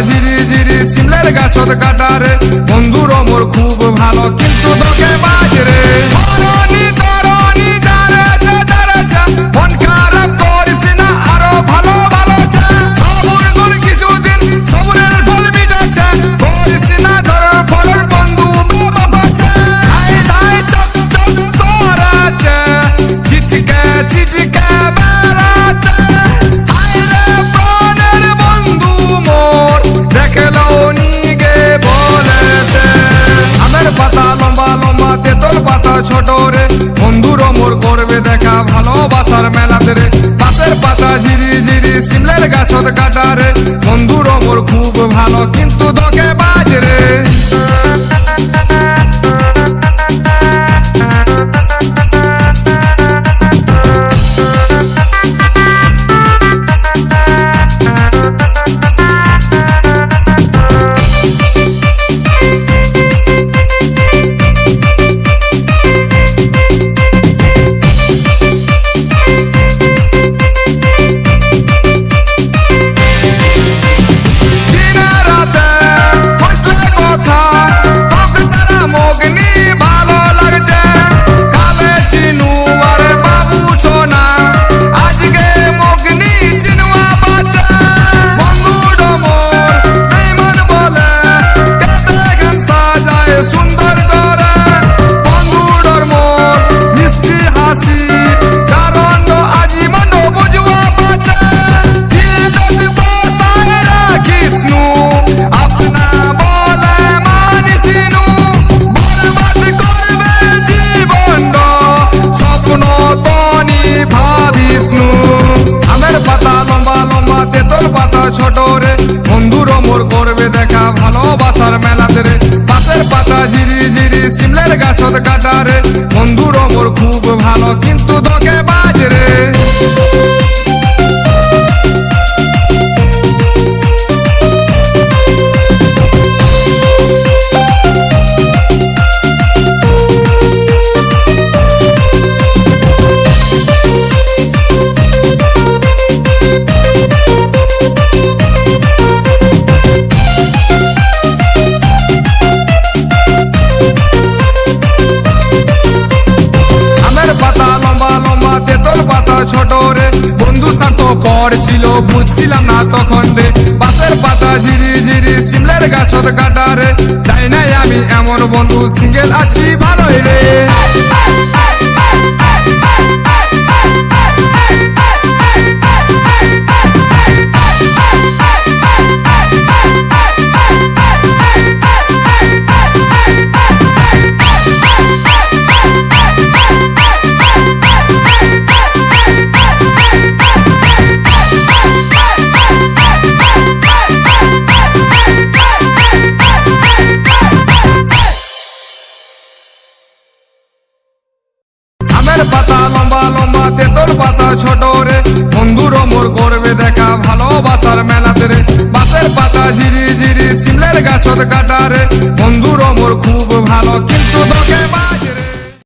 ঝিরি ঝিরি সিমলের গাছত কাটারে বন্ধুর মোর খুব ভালো কিন্তু তোকে বাজরে তরণী তরণী যারেছে যারেছে মন খারাপ করিস না আরো ভালো ভালো চা সবুর গুণ কিছুদিন সবুরের ফল মিটেছে করিস না ধর ফলের বন্ধু বাবাছে ধাই ধাই চক চক করাছে ছিটকে ছিটকে বেড়াচ্ছে আইরে প্রাণের বন্ধু মোর দেখলো নিগে বলেছে আমের পাতা লম্বা লম্বা তেতল পাতা ছোট রে বন্ধুর মোর করবে দেখা ভালোবাসার মেলাতে রে গাছের পাতা ঝিরি ঝিরি সিমলের গাছত কাটারে বন্ধুর মোর খুব ভালো কিন্তু তোকে বাজরে ছোট রে বন্ধুর মোর করবে দেখা ভালোবাসার মেলাতে রে গাছের পাতা ঝিরি ঝিরি সিমলের গাছত কাটারে বন্ধুর মোর খুব ভালো কিন্তু তোকে বাজরে ছোট রে বন্ধু সাথ পড়ছিল বুঝছিলাম না তখন রে গাছের পাতা ঝিরি ঝিরি সিমলের গাছত কাটারে চাই নাই আমি এমন বন্ধু সিঙ্গেল আছি ভালোই রে